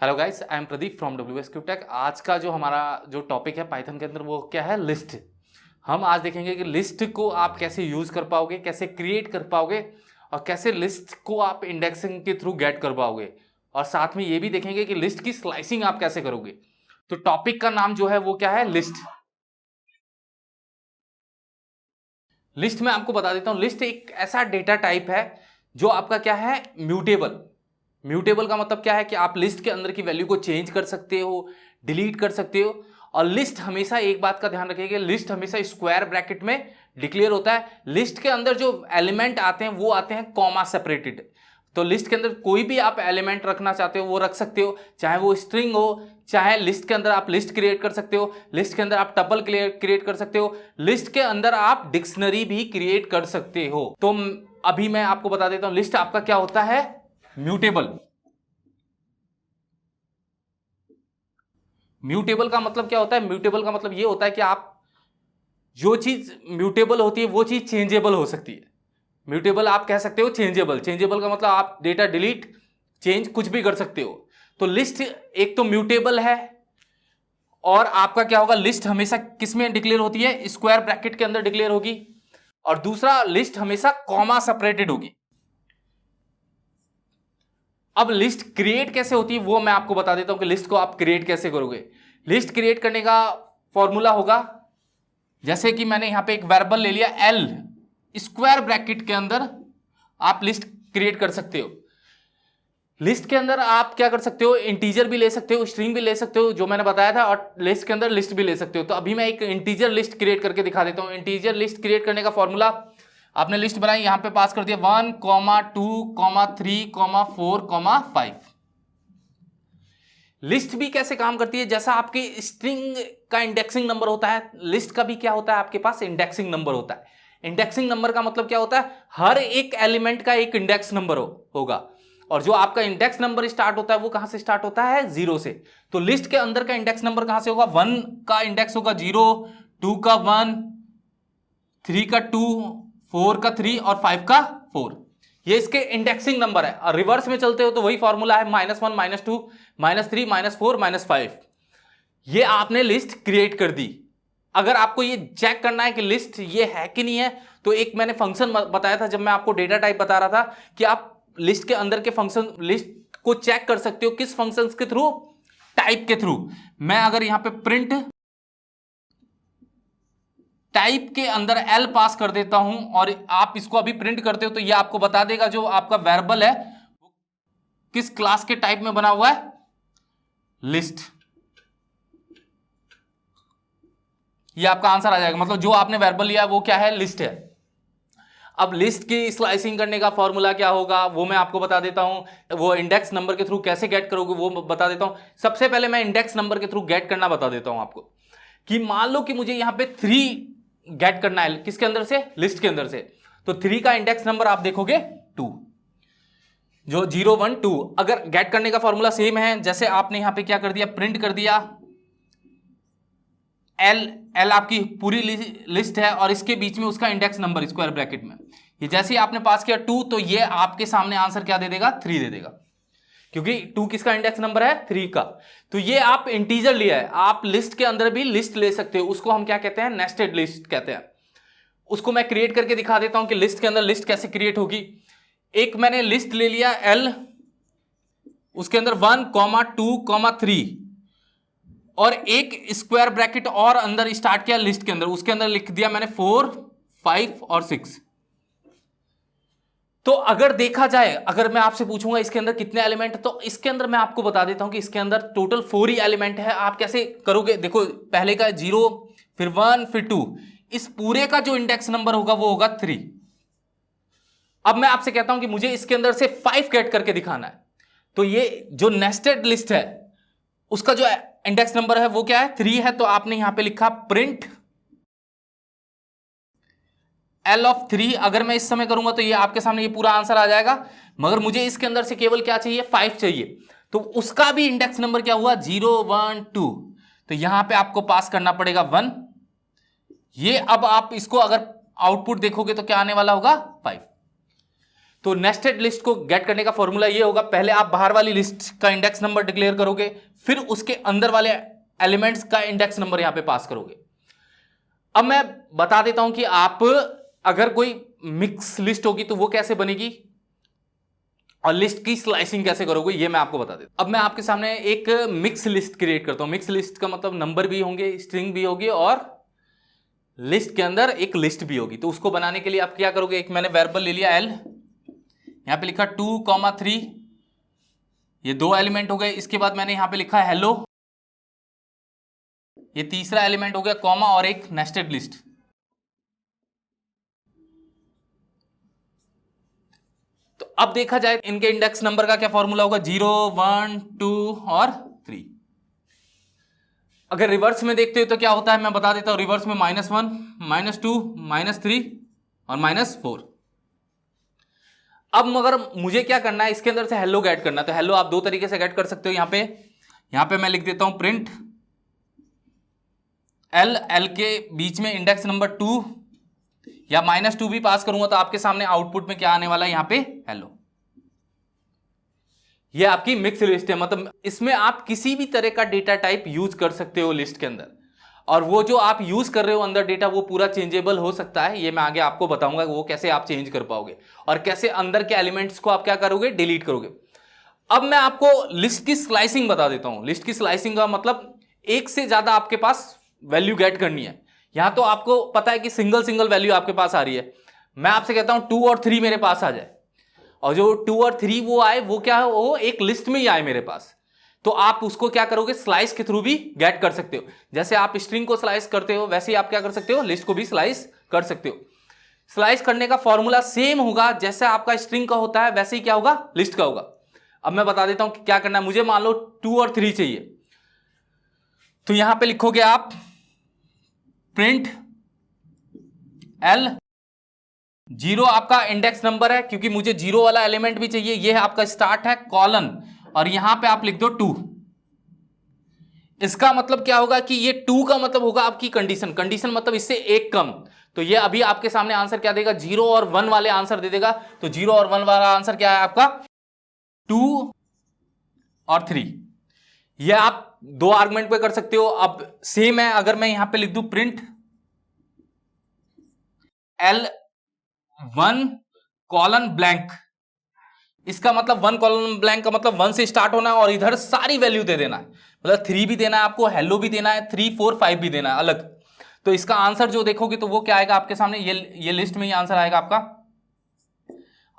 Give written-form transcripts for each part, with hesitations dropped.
Hello guys, I am Pradeep from WSQTech। आज का जो हमारा टॉपिक है पाइथन के अंदर वो क्या है, लिस्ट। हम आज देखेंगे कि लिस्ट को आप कैसे यूज कर पाओगे, कैसे क्रिएट कर पाओगे और कैसे लिस्ट को आप इंडेक्सिंग के थ्रू गेट कर पाओगे। और साथ में ये भी देखेंगे कि लिस्ट की स्लाइसिंग आप कैसे करोगे। तो टॉपिक का नाम जो है वो क्या है, लिस्ट। लिस्ट में आपको बता देता हूं, लिस्ट एक ऐसा डेटा टाइप है जो आपका क्या है, म्यूटेबल। म्यूटेबल का मतलब क्या है कि आप लिस्ट के अंदर की वैल्यू को चेंज कर सकते हो, डिलीट कर सकते हो। और लिस्ट हमेशा एक बात का ध्यान रखिएगा, लिस्ट हमेशा स्क्वायर ब्रैकेट में डिक्लेयर होता है। लिस्ट के अंदर जो एलिमेंट आते हैं वो आते हैं कॉमा सेपरेटेड। तो लिस्ट के अंदर कोई भी आप एलिमेंट रखना चाहते हो वो रख सकते हो, चाहे वो स्ट्रिंग हो, चाहे लिस्ट के अंदर आप लिस्ट क्रिएट कर सकते हो, लिस्ट के अंदर आप टपल क्रिएट कर सकते हो, लिस्ट के अंदर आप डिक्शनरी भी क्रिएट कर सकते हो। तो अभी मैं आपको बता देता हूं लिस्ट आपका क्या होता है, म्यूटेबल। म्यूटेबल का मतलब क्या होता है, म्यूटेबल का मतलब ये होता है कि आप जो चीज म्यूटेबल होती है वो चीज चेंजेबल हो सकती है। म्यूटेबल आप कह सकते हो चेंजेबल। चेंजेबल का मतलब आप डेटा डिलीट चेंज कुछ भी कर सकते हो। तो लिस्ट एक तो म्यूटेबल है, और आपका क्या होगा, लिस्ट हमेशा किस में डिक्लेयर होती है, स्क्वायर ब्रैकेट के अंदर डिक्लेयर होगी। और दूसरा, लिस्ट हमेशा कॉमा सेपरेटेड होगी। अब लिस्ट क्रिएट कैसे होती है वो मैं आपको बता देता हूं कि लिस्ट को आप क्रिएट कैसे करोगे। लिस्ट क्रिएट करने का फॉर्मूला होगा, जैसे कि मैंने यहां पे एक वेरिएबल ले लिया एल, स्क्वायर ब्रैकेट के अंदर आप लिस्ट क्रिएट कर सकते हो। लिस्ट के अंदर आप क्या कर सकते हो, इंटीजर भी ले सकते हो, स्ट्रिंग भी ले सकते हो, जो मैंने बताया था, और लिस्ट के अंदर लिस्ट भी ले सकते हो। तो अभी मैं एक इंटीजर लिस्ट क्रिएट करके दिखा देता हूं। इंटीजर लिस्ट क्रिएट करने का फॉर्मूला, आपने लिस्ट बनाई, यहां पे पास कर दिया 1, 2, 3, 4, 5। लिस्ट भी कैसे काम करती है, जैसा आपके स्ट्रिंग का इंडेक्सिंग नंबर होता है, लिस्ट का भी क्या होता है, आपके पास इंडेक्सिंग नंबर होता है। इंडेक्सिंग नंबर का मतलब क्या होता है, हर एक एलिमेंट का एक इंडेक्स नंबर होगा। और जो आपका इंडेक्स नंबर स्टार्ट होता है वो कहां से स्टार्ट होता है, 0 से। तो लिस्ट के अंदर का इंडेक्स नंबर कहां से होगा, 1 का इंडेक्स होगा 0, 2 का 1, 3 का 2, 4 का 3 और 5 का 4। ये इसके इंडेक्सिंग नंबर है। और रिवर्स में चलते हो तो वही फॉर्मूला है, -1, -2, -3, -4, -5। ये आपने लिस्ट क्रिएट कर दी। अगर आपको ये चेक करना है कि लिस्ट ये है कि नहीं है, तो एक मैंने फंक्शन बताया था जब मैं आपको डेटा टाइप बता रहा था, कि आप लिस्ट के अंदर के फंक्शन लिस्ट को चेक कर सकते हो किस फंक्शन के थ्रू, टाइप के थ्रू। मैं अगर यहां पे प्रिंट टाइप के अंदर एल पास कर देता हूं और आप इसको अभी प्रिंट करते हो, तो ये आपको बता देगा जो आपका वेरिएबल है किस क्लास के टाइप में बना हुआ है, लिस्ट। ये आपका आंसर आ जाएगा, मतलब जो आपने वेरिएबल लिया वो क्या है, लिस्ट है। अब लिस्ट की स्लाइसिंग करने का फॉर्मूला क्या होगा वो मैं आपको बता देता हूं। वो इंडेक्स नंबर के थ्रू कैसे गेट करोगे वो बता देता हूं। सबसे पहले मैं इंडेक्स नंबर के थ्रू गेट करना बता देता हूं आपको, कि मान लो कि मुझे यहां पे 3 गेट करना है, किसके अंदर से, लिस्ट के अंदर से। तो 3 का इंडेक्स नंबर आप देखोगे 2, जो 0, 1, 2। अगर गेट करने का फॉर्मूला सेम है, जैसे आपने यहां पे क्या कर दिया, प्रिंट कर दिया एल आपकी पूरी लिस्ट है और इसके बीच में उसका इंडेक्स नंबर स्क्वायर ब्रैकेट में। ये जैसे ही आपने पास किया 2, तो ये आपके सामने आंसर क्या दे देगा, 3 दे देगा, क्योंकि 2 किसका इंडेक्स नंबर है, 3 का। तो ये आप इंटीजर लिया है। आप लिस्ट के अंदर भी लिस्ट ले सकते हो, उसको हम क्या कहते हैं, नेस्टेड लिस्ट कहते हैं। उसको मैं क्रिएट करके दिखा देता हूं कि लिस्ट के अंदर लिस्ट कैसे क्रिएट होगी। एक मैंने लिस्ट ले लिया एल, उसके अंदर 1, 2, 3 और एक स्क्वायर ब्रैकेट और अंदर स्टार्ट किया लिस्ट के अंदर, उसके अंदर लिख दिया मैंने 4, 5 और 6। तो अगर देखा जाए, अगर मैं आपसे पूछूंगा इसके अंदर कितने एलिमेंट, तो इसके अंदर मैं आपको बता देता हूं कि इसके अंदर टोटल 4 ही एलिमेंट है। आप कैसे करोगे, देखो पहले का 0, फिर 1, फिर 2, इस पूरे का जो इंडेक्स नंबर होगा वो होगा 3। अब मैं आपसे कहता हूं कि मुझे इसके अंदर से 5 गेट करके दिखाना है, तो ये जो नेस्टेड लिस्ट है उसका जो इंडेक्स नंबर है वो क्या है, 3 है। तो आपने यहां पे लिखा प्रिंट एल ऑफ 3। अगर मैं इस समय करूंगा तो ये आपके सामने ये पूरा आंसर आ जाएगा, मगर मुझे इसके अंदर से केवल क्या चाहिए, 5 चाहिए। तो उसका भी इंडेक्स नंबर क्या हुआ, 0, 1, 2। तो यहां पे आपको पास करना पड़ेगा 1। ये अब आप इसको अगर आउटपुट देखोगे तो क्या आने वाला होगा, 5। तो नेस्टेड लिस्ट को गेट करने का फॉर्मूला ये होगा, पहले आप बाहर वाली लिस्ट का इंडेक्स नंबर डिक्लेयर करोगे, फिर उसके अंदर वाले एलिमेंट्स का इंडेक्स नंबर यहां पे पास करोगे। अब मैं बता देता हूं कि आप अगर कोई मिक्स लिस्ट होगी तो वो कैसे बनेगी और लिस्ट की स्लाइसिंग कैसे करोगे, ये मैं आपको बता देता हूं। अब मैं आपके सामने एक मिक्स लिस्ट क्रिएट करता हूं। मिक्स लिस्ट का मतलब नंबर भी होंगे, स्ट्रिंग भी होगी और लिस्ट के अंदर एक लिस्ट भी होगी। तो उसको बनाने के लिए आप क्या करोगे, एक मैंने वेरिएबल ले लिया एल, यहां पे लिखा 2,3, ये 2 एलिमेंट हो गए। इसके बाद मैंने यहां पे लिखा हेलो, ये तीसरा एलिमेंट हो गया, कॉमा और एक नेस्टेड लिस्ट। तो अब देखा जाए इनके इंडेक्स नंबर का क्या फॉर्मूला होगा, 0, 1, 2 और 3। अगर रिवर्स में देखते हो तो क्या होता है, मैं बता देता हूं। रिवर्स में -1, -2, -3 और -4। अब मगर मुझे क्या करना है, इसके अंदर से हेलो गेट करना है। तो हेलो आप 2 तरीके से गेट कर सकते हो। यहां पे मैं लिख देता हूं प्रिंट एल के बीच में इंडेक्स नंबर 2 या -2 भी पास करूंगा तो आपके सामने आउटपुट में क्या आने वाला है, यहां पे हेलो। ये आपकी मिक्स लिस्ट है, मतलब इसमें आप किसी भी तरह का डेटा टाइप यूज कर सकते हो लिस्ट के अंदर, और वो जो आप यूज कर रहे हो अंदर डेटा वो पूरा चेंजेबल हो सकता है। ये मैं आगे आपको बताऊंगा वो कैसे आप चेंज कर पाओगे और कैसे अंदर के एलिमेंट्स को आप क्या करोगे, डिलीट करोगे। अब मैं आपको लिस्ट की स्लाइसिंग बता देता हूं। लिस्ट की स्लाइसिंग का मतलब एक से ज्यादा आपके पास वैल्यू गेट करनी है। यहां तो आपको पता है कि सिंगल वैल्यू आपके पास आ रही है। मैं आपसे कहता हूं 2 और 3 मेरे पास आ जाए, और जो 2 और 3 वो आए वो क्या है, वो एक लिस्ट में ही आए मेरे पास। तो आप उसको क्या करोगे, स्लाइस के थ्रू भी गेट कर सकते हो। जैसे आप स्ट्रिंग को स्लाइस करते हो वैसे ही आप क्या कर सकते हो, लिस्ट को भी स्लाइस कर सकते हो। स्लाइस करने का फॉर्मूला सेम होगा, जैसे आपका स्ट्रिंग का होता है वैसे ही क्या होगा, लिस्ट का होगा। अब मैं बता देता हूं कि क्या करना है। मुझे मान लो 2 और 3 चाहिए, तो यहां पे लिखोगे आप प्रिंट एल, 0 आपका इंडेक्स नंबर है क्योंकि मुझे 0 वाला एलिमेंट भी चाहिए, ये है आपका स्टार्ट है, कॉलन, और यहां पे आप लिख दो 2। इसका मतलब क्या होगा कि ये 2 का मतलब होगा आपकी कंडीशन। कंडीशन मतलब इससे एक कम। तो ये अभी आपके सामने आंसर क्या देगा, 0 और 1 वाले आंसर दे देगा। तो 0 और 1 वाला आंसर क्या है आपका, 2 और 3। ये आप 2 आर्गुमेंट पे कर सकते हो। अब सेम है, अगर मैं यहां पे लिख दूं प्रिंट L1 कॉलन ब्लैंक, इसका मतलब 1 कॉलन ब्लैंक का मतलब 1 से स्टार्ट होना है और इधर सारी वैल्यू दे देना है। मतलब 3 भी देना है आपको, हेलो भी देना है, 3, 4, 5 भी देना है अलग। तो इसका आंसर जो देखोगे तो वो क्या आएगा आपके सामने, ये लिस्ट में ही आंसर आएगा आपका।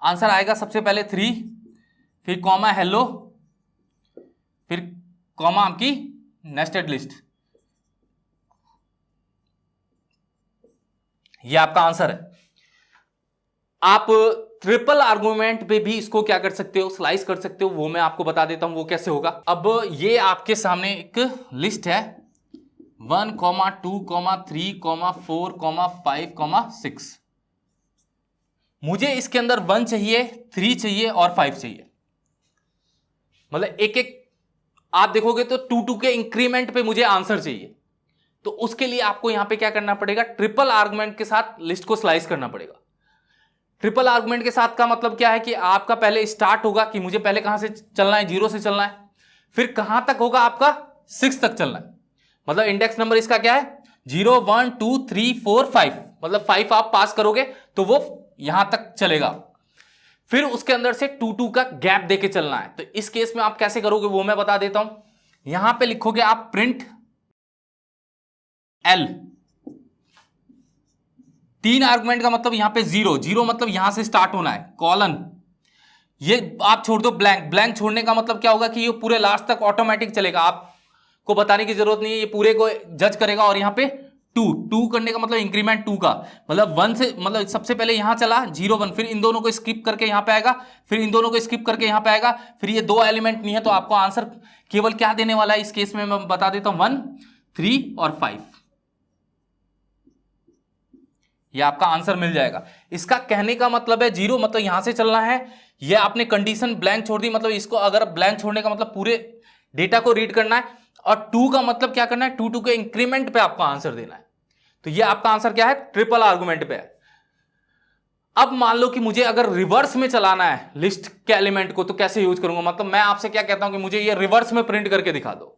आंसर आएगा सबसे पहले 3, फिर कॉमा हेलो, फिर कॉमा आपकी नेस्टेड लिस्ट। ये आपका आंसर है। आप ट्रिपल आर्गुमेंट पे भी इसको क्या कर सकते हो, स्लाइस कर सकते हो। वो मैं आपको बता देता हूं वो कैसे होगा। अब ये आपके सामने एक लिस्ट है 1, 2, 3, 4, 5, 6। मुझे इसके अंदर 1 चाहिए, 3 चाहिए और 5 चाहिए। मतलब एक एक आप देखोगे तो 2 के इंक्रीमेंट पे मुझे आंसर चाहिए। तो उसके लिए आपको यहां पे क्या करना पड़ेगा, ट्रिपल आर्गुमेंट के साथ लिस्ट को स्लाइस करना पड़ेगा। ट्रिपल आर्गुमेंट के साथ का मतलब क्या है कि आपका पहले स्टार्ट होगा कि मुझे पहले कहां से चलना है, 0 से चलना है, फिर कहां तक होगा आपका 6 तक चलना है। मतलब इंडेक्स नंबर इसका क्या है, 0, 1, 2, 3, 4, 5। मतलब 5 आप पास करोगे तो वो यहां तक चलेगा। फिर उसके अंदर से 2 का गैप देके चलना है। तो इस केस में आप कैसे करोगे वो मैं बता देता हूं। यहां पे लिखोगे आप प्रिंट एल, 3 आर्गुमेंट का मतलब यहां पे 0 मतलब यहां से स्टार्ट होना है, कॉलन, ये आप छोड़ दो ब्लैंक। ब्लैंक छोड़ने का मतलब क्या होगा कि ये पूरे लास्ट तक ऑटोमेटिक चलेगा, आपको बताने की जरूरत नहीं है, ये पूरे को जज करेगा। और यहां पे 2 करने का मतलब इंक्रीमेंट 2 का मतलब 1 से, मतलब सबसे पहले यहां चला 0, 1, फिर इन दोनों को स्किप करके यहां पे आएगा, फिर इन दोनों को स्किप करके यहां पे आएगा, फिर ये 2 एलिमेंट नहीं है तो आपको आंसर केवल क्या देने वाला है इस केस में मैं बता देता हूं, 1, 3 और 5। ये आपका आंसर मिल जाएगा। इसका कहने का मतलब है 0 मतलब यहां से चलना है, ये आपने कंडीशन ब्लैंक छोड़ दी, मतलब इसको अगर ब्लैंक छोड़ने का मतलब पूरे डेटा को रीड करना है, और 2 का मतलब क्या करना है, 2 के इंक्रीमेंट पे आपको आंसर देना है। तो ये आपका आंसर क्या है, ट्रिपल आर्गुमेंट पे है। अब मान लो कि मुझे अगर रिवर्स में चलाना है लिस्ट के एलिमेंट को, तो कैसे यूज करूंगा? मतलब मैं आपसे क्या कहता हूं कि मुझे ये रिवर्स में प्रिंट करके दिखा दो।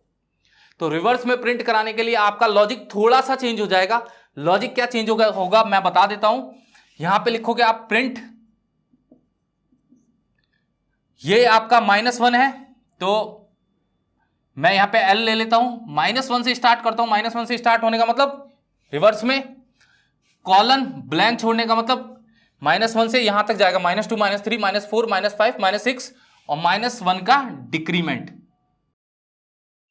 तो रिवर्स में प्रिंट कराने के लिए आपका लॉजिक थोड़ा सा चेंज हो जाएगा। लॉजिक क्या चेंज होगा मैं बता देता हूं। यहां पे लिखोगे आप प्रिंट, ये आपका -1 है, तो मैं यहां पे L ले लेता हूं, -1 से स्टार्ट करता हूं। -1 से स्टार्ट होने का मतलब रिवर्स में कॉलन ब्लैंक छोड़ने का मतलब -1 से यहां तक जाएगा, -2 -3 -4 -5 -6 और -1 का डिक्रीमेंट।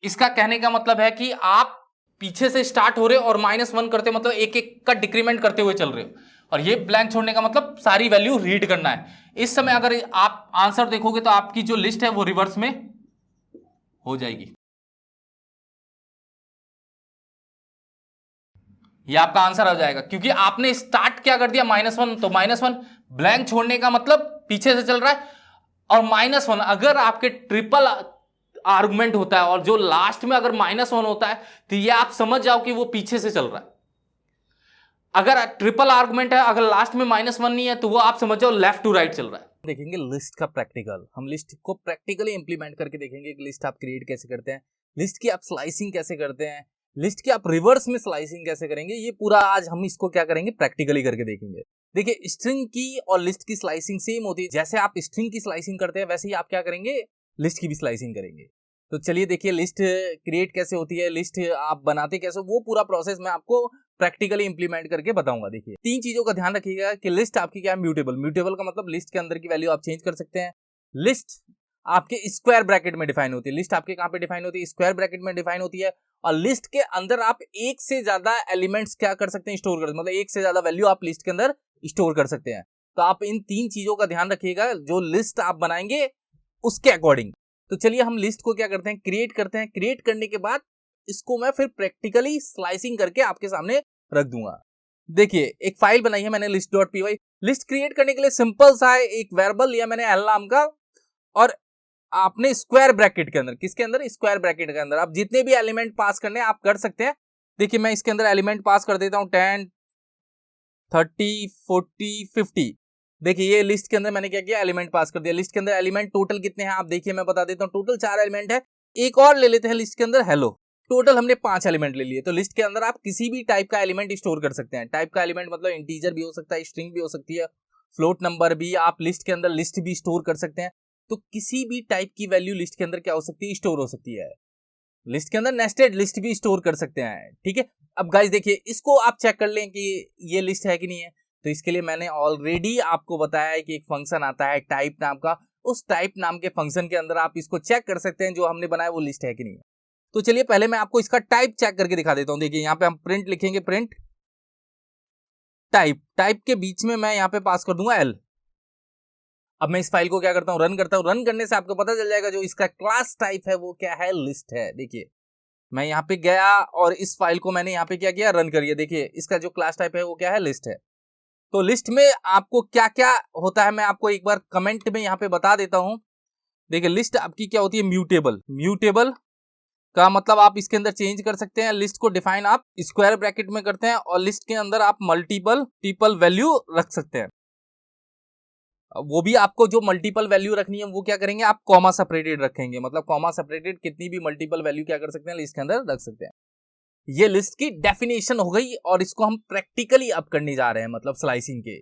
इसका कहने का मतलब है कि आप पीछे से स्टार्ट हो रहे हो और -1 करते मतलब एक एक का डिक्रीमेंट करते हुए चल रहे हो, और ये ब्लैंक छोड़ने का मतलब सारी वैल्यू रीड करना है। इस समय अगर आप आंसर देखोगे तो आपकी जो लिस्ट है वो रिवर्स में हो जाएगी। ये आपका आंसर आ जाएगा, क्योंकि आपने स्टार्ट क्या कर दिया -1, तो -1 ब्लैंक छोड़ने का मतलब पीछे से चल रहा है, और -1 अगर आपके ट्रिपल आर्गुमेंट होता है और जो लास्ट में अगर -1 होता है तो ये आप समझ जाओ कि वो पीछे से चल रहा है। अगर ट्रिपल आर्गुमेंट है, अगर लास्ट में -1 नहीं है, तो वो आप समझ जाओ लेफ्ट टू राइट चल रहा है। देखेंगे लिस्ट का प्रैक्टिकल, हम लिस्ट को प्रैक्टिकली इंप्लीमेंट करके देखेंगे कि लिस्ट आप क्रिएट कैसे करते हैं, लिस्ट की आप स्लाइसिंग कैसे करते हैं, लिस्ट की आप रिवर्स में स्लाइसिंग कैसे करेंगे। ये पूरा आज हम इसको क्या करेंगे, प्रैक्टिकली करके देखेंगे। देखिए स्ट्रिंग की और लिस्ट की स्लाइसिंग सेम होती है। जैसे आप स्ट्रिंग की स्लाइसिंग करते हैं वैसे ही आप क्या करेंगे, लिस्ट की भी स्लाइसिंग करेंगे। तो चलिए देखिए लिस्ट क्रिएट कैसे होती है, लिस्ट आप बनाते कैसे, वो पूरा प्रोसेस मैं आपको प्रैक्टिकली इंप्लीमेंट करके बताऊंगा। देखिए 3 चीजों का ध्यान रखिएगा कि लिस्ट आपकी क्या है, म्यूटेबल। म्यूटेबल का मतलब लिस्ट के अंदर की वैल्यू आप चेंज कर सकते हैं। लिस्ट आपके स्क्वायर ब्रैकेट में डिफाइन होती है। लिस्ट आपके कहां पे डिफाइन होती है, स्क्वायर ब्रैकेट में डिफाइन होती है। और लिस्ट के अंदर आप एक से ज्यादा एलिमेंट्स क्या कर सकते हैं, स्टोर कर सकते हैं, मतलब एक से ज्यादा वैल्यू आप लिस्ट के अंदर स्टोर कर सकते हैं। तो आप इन 3 चीजों का ध्यान रखिएगा जो लिस्ट आप बनाएंगे उसके अकॉर्डिंग। तो चलिए हम लिस्ट को क्या करते हैं, क्रिएट करते हैं। क्रिएट करने के बाद इसको मैं फिर प्रैक्टिकली स्लाइसिंग करके आपके सामने रख दूंगा। देखिए एक फाइल बनाई है मैंने list.py। लिस्ट क्रिएट करने के लिए सिंपल सा है, एक वेरिएबल लिया मैंने L नाम का, और आपने स्क्वायर ब्रैकेट के अंदर, किसके अंदर, स्क्वायर ब्रैकेट के अंदर आप जितने भी एलिमेंट पास करने आप कर सकते हैं। देखिए मैं इसके अंदर एलिमेंट पास कर देता हूं 10 30 40 50। देखिए ये लिस्ट के अंदर मैंने क्या किया, एलिमेंट पास कर दिया। लिस्ट के अंदर एलिमेंट टोटल कितने हैं आप देखिए, मैं बता देता हूं। टोटल 4 एलिमेंट है। एक और ले लेते हैं लिस्ट के अंदर, हेलो। टोटल हमने 5 एलिमेंट ले लिए। तो लिस्ट के अंदर आप किसी भी टाइप का एलिमेंट स्टोर कर सकते हैं। टाइप का एलिमेंट मतलब इंटीजर भी हो सकता है, स्ट्रिंग भी हो सकती है, फ्लोट नंबर भी। आप लिस्ट के अंदर लिस्ट भी स्टोर कर सकते हैं। तो किसी भी टाइप की वैल्यू लिस्ट के अंदर क्या हो सकती है, स्टोर हो सकती है। लिस्ट के अंदर नेस्टेड लिस्ट भी स्टोर कर सकते हैं, ठीक है। अब गाइस देखिए इसको आप चेक कर लें कि ये लिस्ट है कि नहीं है। तो इसके लिए मैंने ऑलरेडी आपको बताया है कि एक फंक्शन आता है टाइप नाम का। उस टाइप नाम के फंक्शन के अंदर आप इसको चेक कर सकते हैं जो हमने बनाया वो लिस्ट है कि नहीं है। तो चलिए पहले मैं आपको इसका टाइप चेक करके दिखा देता हूं। देखिए यहाँ पे हम प्रिंट लिखेंगे, प्रिंट टाइप। टाइप के बीच में मैं यहाँ पे पास कर दूंगा L। अब मैं इस फाइल को क्या करता हूँ, रन करता हूँ। रन करने से आपको पता चल जाएगा जो इसका क्लास टाइप है वो क्या है, लिस्ट है। देखिए मैं यहाँ पे गया और इस फाइल को मैंने यहाँ पे क्या किया, रन करिए। देखिए इसका जो क्लास टाइप है वो क्या है, लिस्ट है। तो लिस्ट में आपको क्या क्या होता है मैं आपको एक बार कमेंट में यहाँ पे बता देता हूँ। देखिए लिस्ट आपकी क्या होती है, म्यूटेबल। म्यूटेबल का मतलब आप इसके अंदर चेंज कर सकते हैं। लिस्ट को डिफाइन आप स्क्वायर ब्रैकेट में करते हैं और लिस्ट के अंदर आप मल्टीपल वैल्यू रख सकते हैं। वो भी आपको जो मल्टीपल वैल्यू रखनी है वो क्या करेंगे, आप कॉमा सेपरेटेड रखेंगे। मतलब कॉमा सेपरेटेड कितनी भी मल्टीपल वैल्यू क्या कर सकते हैं, लिस्ट के अंदर रख सकते हैं। ये लिस्ट की डेफिनेशन हो गई और इसको हम प्रैक्टिकली अब करने जा रहे हैं, मतलब स्लाइसिंग के।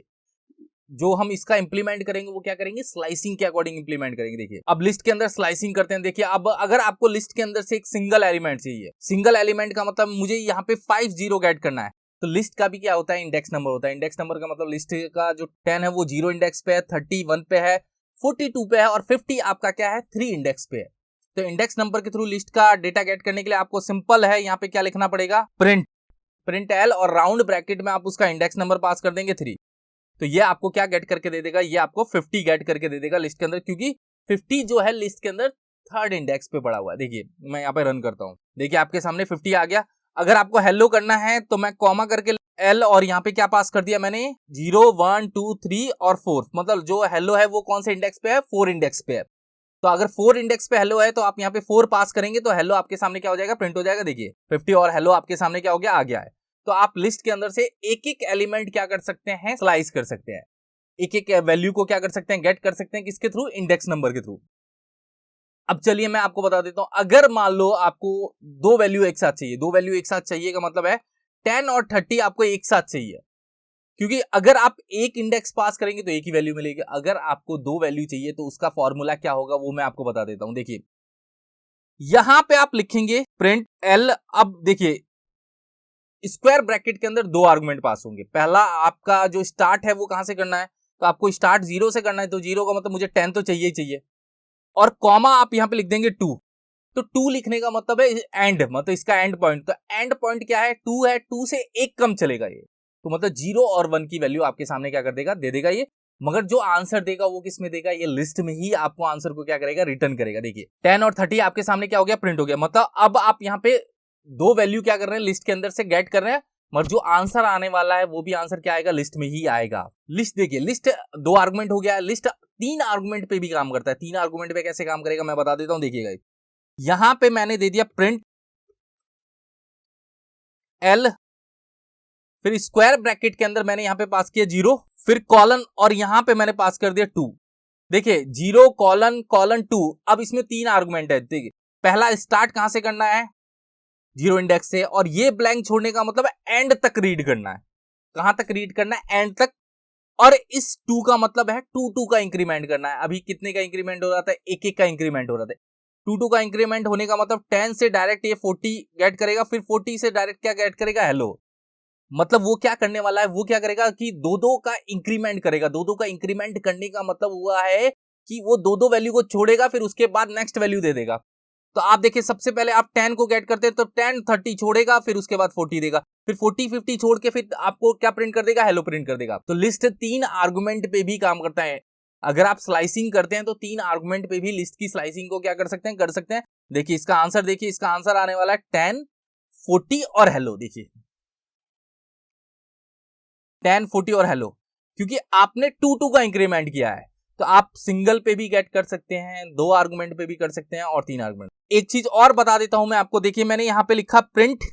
जो हम इसका इंप्लीमेंट करेंगे वो क्या करेंगे, स्लाइसिंग के अकॉर्डिंग इंप्लीमेंट करेंगे। देखिए अब लिस्ट के अंदर स्लाइसिंग करते हैं। देखिए अब अगर आपको लिस्ट के अंदर से एक सिंगल एलिमेंट चाहिए, सिंगल एलिमेंट का मतलब मुझे यहाँ पे 5 0 गेट करना है। तो लिस्ट का भी क्या होता है, इंडेक्स नंबर होता है। इंडेक्स नंबर का मतलब लिस्ट का जो 10 है वो 0 इंडेक्स पे है, 30 1 पे है, 42 पे है और 50 आपका क्या है, 3 इंडेक्स पे है। तो इंडेक्स नंबर के थ्रू लिस्ट का डेटा गेट करने के लिए आपको सिंपल है, यहाँ पे क्या लिखना पड़ेगा, प्रिंट L और राउंड ब्रैकेट में आप उसका इंडेक्स नंबर पास कर देंगे 3। तो ये आपको क्या गेट करके दे देगा, ये आपको 50 गेट करके दे देगा लिस्ट के अंदर, क्योंकि 50 जो है लिस्ट के अंदर 3rd इंडेक्स पे पड़ा हुआ है। देखिए मैं यहाँ पे रन करता हूँ, देखिए आपके सामने 50 आ गया। अगर आपको हेलो करना है तो मैं कॉमा करके L और यहाँ पे क्या पास कर दिया मैंने, 0 1 2 3 और 4। मतलब जो हेलो है वो कौन से इंडेक्स पे है, 4 इंडेक्स पे है। तो अगर 4 इंडेक्स पे हेलो है तो आप यहाँ पे 4 पास करेंगे तो हेलो आपके सामने क्या हो जाएगा, प्रिंट हो जाएगा। देखिए 50 और हेलो आपके सामने क्या हो गया, आ गया है। तो आप लिस्ट के अंदर से एक एक एलिमेंट क्या कर सकते हैं, स्लाइस कर सकते हैं। एक एक वैल्यू को क्या कर सकते हैं, गेट कर सकते हैं किसके थ्रू, इंडेक्स नंबर के थ्रू। अब चलिए मैं आपको बता देता हूं, अगर मान लो आपको दो वैल्यू एक साथ चाहिए, दो वैल्यू एक साथ चाहिए का मतलब है 10 और 30 आपको एक साथ चाहिए, क्योंकि अगर आप एक इंडेक्स पास करेंगे तो एक ही वैल्यू मिलेगी। अगर आपको दो वैल्यू चाहिए तो उसका फॉर्मूला क्या होगा वो मैं आपको बता देता हूं। देखिए यहां पे आप लिखेंगे प्रिंट एल। अब देखिए स्क्वायर ब्रैकेट के अंदर दो आर्गुमेंट पास होंगे। पहला आपका जो स्टार्ट है वो कहां से करना है, तो आपको स्टार्ट 0 से करना है, तो 0 का मतलब मुझे 10 तो चाहिए ही चाहिए, और कॉमा आप यहां पे लिख देंगे 2। तो 2 लिखने का मतलब है एंड, मतलब इसका एंड पॉइंट। तो एंड पॉइंट क्या है, 2 है, 2 से एक कम चलेगा ये, तो मतलब 0 और 1 की वैल्यू आपके सामने क्या कर देगा, दे देगा ये। मगर जो आंसर देगा वो किस में देगा, ये लिस्ट में ही आपको आंसर को क्या करेगा, रिटर्न करेगा। देखिए 10 और 30 आपके सामने क्या हो गया, प्रिंट हो गया। मतलब अब आप यहाँ पे दो वैल्यू क्या कर रहे हैं, लिस्ट के अंदर से गेट कर रहे हैं, मगर जो आंसर आने वाला है वो भी आंसर क्या आएगा, लिस्ट में ही आएगा। लिस्ट देखिए, लिस्ट दो आर्गुमेंट हो गया, लिस्ट तीन आर्गुमेंट पे भी काम करता है। तीन आर्गुमेंट पे कैसे काम करेगा मैं बता देता हूं, देखिएगा। यहां पे मैंने दे दिया प्रिंट एल, फिर स्क्वायर ब्रैकेट के अंदर मैंने यहां पे पास किया 0, फिर कॉलन, और यहां पे मैंने पास कर दिया 2। देखिए 0 कॉलन कॉलन 2। अब इसमें तीन आर्गुमेंट है। देखिए पहला स्टार्ट कहां से करना है, 0 इंडेक्स से, और ये ब्लैंक छोड़ने का मतलब एंड तक रीड करना है। कहां तक रीड करना है, एंड तक। और इस 2 का मतलब है 2 का इंक्रीमेंट करना है। अभी कितने का इंक्रीमेंट हो रहा था, एक एक का इंक्रीमेंट हो रहा था। 2 का इंक्रीमेंट होने का मतलब 10 से डायरेक्ट ये 40 गेट करेगा, फिर 40 से डायरेक्ट क्या गेट करेगा, हेलो। मतलब वो क्या करने वाला है, वो क्या करेगा कि दो का इंक्रीमेंट करेगा। दो का इंक्रीमेंट करने का मतलब हुआ है कि वो दो वैल्यू को छोड़ेगा, फिर उसके बाद नेक्स्ट वैल्यू दे देगा। तो आप देखिए सबसे पहले आप 10 को गेट करते हैं तो 10 30 छोड़ेगा, फिर उसके बाद 40 देगा, फिर 40 50 छोड़ के फिर आपको क्या प्रिंट कर देगा, हेलो प्रिंट कर देगा। तो लिस्ट तीन आर्गुमेंट पे भी काम करता है। अगर आप स्लाइसिंग करते हैं तो तीन आर्गुमेंट पे भी लिस्ट की स्लाइसिंग को क्या कर सकते हैं, कर सकते हैं। देखिए इसका आंसर, देखिए इसका आंसर आने वाला है 10 40 और हेलो। देखिए 10 40 और हेलो, क्योंकि आपने 2 का इंक्रीमेंट किया है। तो आप सिंगल पे भी गेट कर सकते हैं, दो आर्गुमेंट पे भी कर सकते हैं, और तीन आर्गुमेंट। एक चीज और बता देता हूं मैं आपको। देखिए मैंने यहां पे लिखा प्रिंट,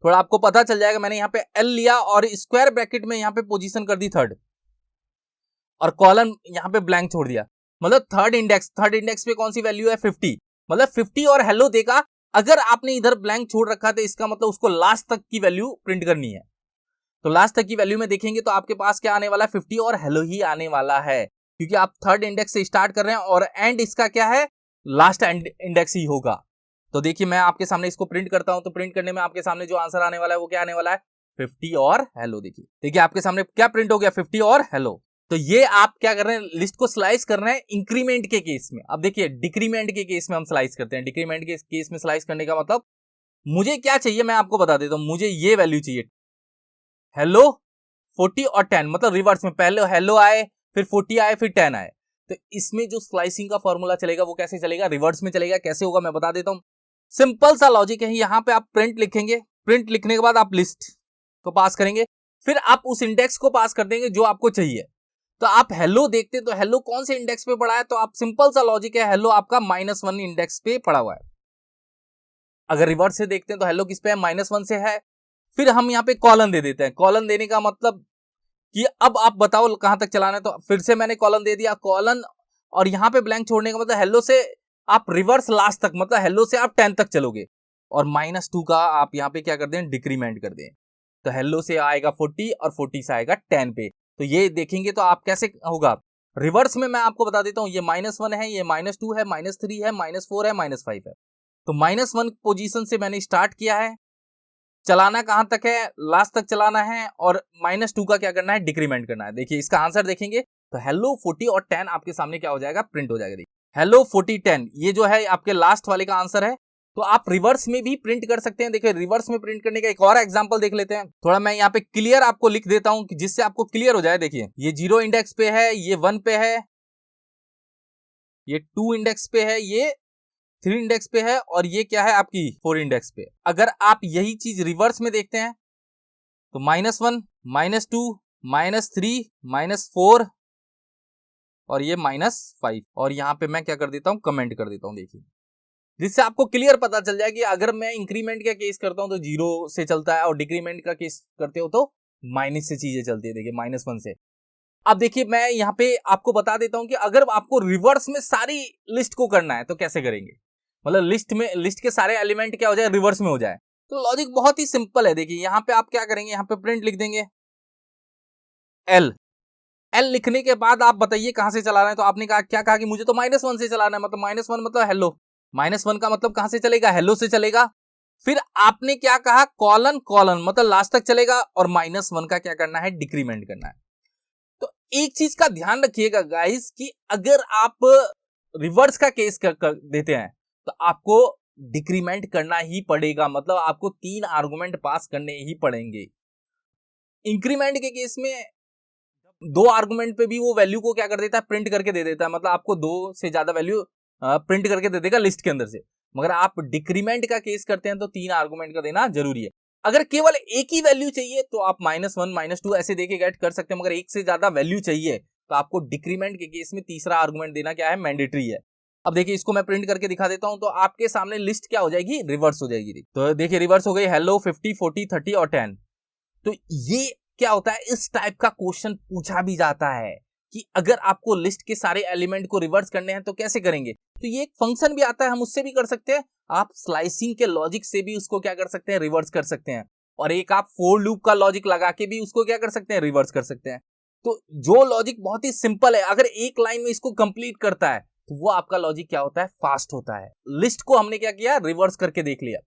थोड़ा आपको पता चल जाएगा। मैंने यहां पे एल लिया और स्क्वायर ब्रैकेट में यहां पे पोजीशन कर दी थर्ड, और कॉलम यहां पे ब्लैंक छोड़ दिया। मतलब थर्ड इंडेक्स पे कौन सी वैल्यू है, 50। मतलब 50 और हेलो देगा। अगर आपने इधर ब्लैंक छोड़ रखा था, इसका मतलब उसको लास्ट तक की वैल्यू प्रिंट करनी है। तो लास्ट तक की वैल्यू में देखेंगे तो आपके पास क्या आने वाला है, 50 और हेलो ही आने वाला है, क्योंकि आप थर्ड इंडेक्स से स्टार्ट कर रहे हैं और एंड इसका क्या है, लास्ट इंडेक्स ही होगा। तो देखिए मैं आपके सामने इसको प्रिंट करता हूं, तो प्रिंट करने में आपके सामने जो आंसर आने वाला है वो क्या आने वाला है, 50 और हेलो। देखिए आपके सामने क्या प्रिंट हो गया, 50 और हेलो। तो ये आप क्या कर रहे हैं, लिस्ट को स्लाइस कर रहे हैं इंक्रीमेंट के केस में। अब देखिए डिक्रीमेंट के केस में हम स्लाइस करते हैं। डिक्रीमेंट के केस में स्लाइस करने का मतलब, मुझे क्या चाहिए मैं आपको बता देता हूं। मुझे ये वैल्यू चाहिए, हेलो 40 और 10, मतलब रिवर्स में, पहले हेलो आए, फिर 40 आए, फिर 10 आए। तो इसमें जो स्लाइसिंग का फॉर्मूला चलेगा वो कैसे चलेगा, रिवर्स में चलेगा। कैसे होगा मैं बता देता हूं। सिंपल सा लॉजिक है। यहां पे आप प्रिंट लिखेंगे, प्रिंट लिखने के बाद आप लिस्ट को पास करेंगे, फिर आप उस इंडेक्स को पास कर देंगे जो आपको चाहिए। तो आप हेलो देखते तो हेलो कौन से इंडेक्स पे पड़ा है, तो आप सिंपल सा लॉजिक है, हेलो आपका -1 इंडेक्स पे पड़ा हुआ है। अगर रिवर्स से देखते हैं तो हेलो किस पे है, -1 से है। फिर हम यहाँ पे कॉलन दे देते हैं। कॉलन देने का मतलब कि अब आप बताओ कहां तक चलाना है। तो फिर से मैंने कॉलन दे दिया, कॉलन, और यहां पे ब्लैंक छोड़ने का मतलब हेलो से आप रिवर्स लास्ट तक, मतलब हेलो से आप 10 तक चलोगे, और -2 का आप यहाँ पे क्या कर दें, डिक्रीमेंट कर दें। तो हेलो से आएगा 40 और 40 से आएगा 10 पे। तो ये देखेंगे तो आप कैसे होगा, रिवर्स में मैं आपको बता देता हूं। ये -1 है, ये -2 है, -3 है, -4 है, -5 है। तो -1 पोजीशन से मैंने स्टार्ट किया है, चलाना कहां तक है, लास्ट तक चलाना है, और -2 का क्या करना है, डिक्रीमेंट करना है। देखिए इसका आंसर देखेंगे तो हेलो 40 और 10 आपके सामने क्या हो जाएगा, प्रिंट हो जाएगा। देखिए हेलो 40 10, ये जो है आपके लास्ट वाले का आंसर है। तो आप रिवर्स में भी प्रिंट कर सकते हैं। देखिए रिवर्स में प्रिंट करने का एक और एग्जांपल देख लेते हैं। थोड़ा मैं यहाँ पे क्लियर आपको लिख देता हूं कि जिससे आपको क्लियर हो जाए। देखिए ये 0 इंडेक्स पे है, ये 1 पे है, ये 2 इंडेक्स पे है, ये 3 इंडेक्स पे है, और ये क्या है आपकी 4 इंडेक्स पे। अगर आप यही चीज रिवर्स में देखते हैं तो -1 -2 -3 -4 और ये -5, और यहां पे मैं क्या कर देता हूं, कमेंट कर देता हूं। देखिए जिससे आपको क्लियर पता चल जाए कि अगर मैं इंक्रीमेंट का केस करता हूं तो 0 से चलता है, और डिक्रीमेंट का केस करते हो तो माइनस से चीजें चलती है। देखिए -1 से अब देखिए मैं यहाँ पे आपको बता देता हूं कि अगर आपको रिवर्स में सारी लिस्ट को करना है तो कैसे करेंगे, मतलब लिस्ट के सारे एलिमेंट क्या हो जाए, रिवर्स में हो जाए। तो लॉजिक बहुत ही सिंपल है। देखिए यहाँ पे आप क्या करेंगे, यहाँ पे प्रिंट लिख देंगे एल। एल लिखने के बाद आप बताइए कहां से चला रहे हैं। तो आपने कहा, क्या कहा कि मुझे तो -1 से चलाना है, मतलब -1 मतलब हेलो, -1 का मतलब कहां से चलेगा, हेलो से चलेगा। फिर आपने क्या कहा, कॉलन कॉलन मतलब लास्ट तक चलेगा, और -1 का क्या करना है, डिक्रीमेंट करना है। तो एक चीज का ध्यान रखिएगा गाइस कि अगर आप रिवर्स का केस कर देते हैं तो आपको डिक्रीमेंट करना ही पड़ेगा, मतलब आपको 3 आर्गुमेंट पास करने ही पड़ेंगे। इंक्रीमेंट के केस में 2 आर्गुमेंट पे भी वो वैल्यू को क्या कर देता है, प्रिंट करके दे देता है, मतलब आपको 2 से ज्यादा वैल्यू प्रिंट करके दे देगा लिस्ट के अंदर से। मगर आप डिक्रीमेंट का केस करते हैं तो 3 आर्गुमेंट का देना जरूरी है। अगर केवल एक ही वैल्यू चाहिए तो आप -1 -2 ऐसे देके गेट कर सकते हैं, मगर एक से ज्यादा वैल्यू चाहिए तो आपको डिक्रीमेंट के केस में तीसरा आर्गुमेंट देना क्या है, मैंडेटरी है। अब देखिए इसको मैं प्रिंट करके दिखा देता हूं, तो आपके सामने लिस्ट क्या हो जाएगी, रिवर्स हो जाएगी। तो देखिए रिवर्स हो गई, हेलो 50 40 30 और 10। तो ये क्या होता है, इस टाइप का क्वेश्चन पूछा भी जाता है कि अगर आपको लिस्ट के सारे एलिमेंट को रिवर्स करने हैं तो कैसे करेंगे। तो ये एक फंक्शन भी आता है, हम उससे भी कर सकते हैं। आप स्लाइसिंग के लॉजिक से भी उसको क्या कर सकते हैं, रिवर्स कर सकते हैं। और एक आप फोर लूप का लॉजिक लगा के भी उसको क्या कर सकते हैं, रिवर्स कर सकते हैं। तो जो लॉजिक बहुत ही सिंपल है, अगर एक लाइन में इसको कंप्लीट करता है तो वो आपका लॉजिक क्या होता है, फास्ट होता है। लिस्ट को हमने क्या किया, रिवर्स करके देख लिया।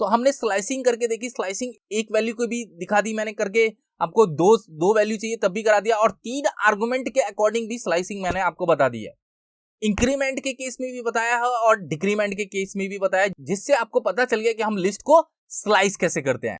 तो हमने स्लाइसिंग करके देखी, स्लाइसिंग एक वैल्यू को भी दिखा दी मैंने करके, आपको दो वैल्यू चाहिए तब भी करा दिया, और 3 आर्गुमेंट के अकॉर्डिंग भी स्लाइसिंग मैंने आपको बता दी है। इंक्रीमेंट के केस में भी बताया है और डिक्रीमेंट के केस में भी बताया, जिससे आपको पता चल गया कि हम लिस्ट को स्लाइस कैसे करते हैं।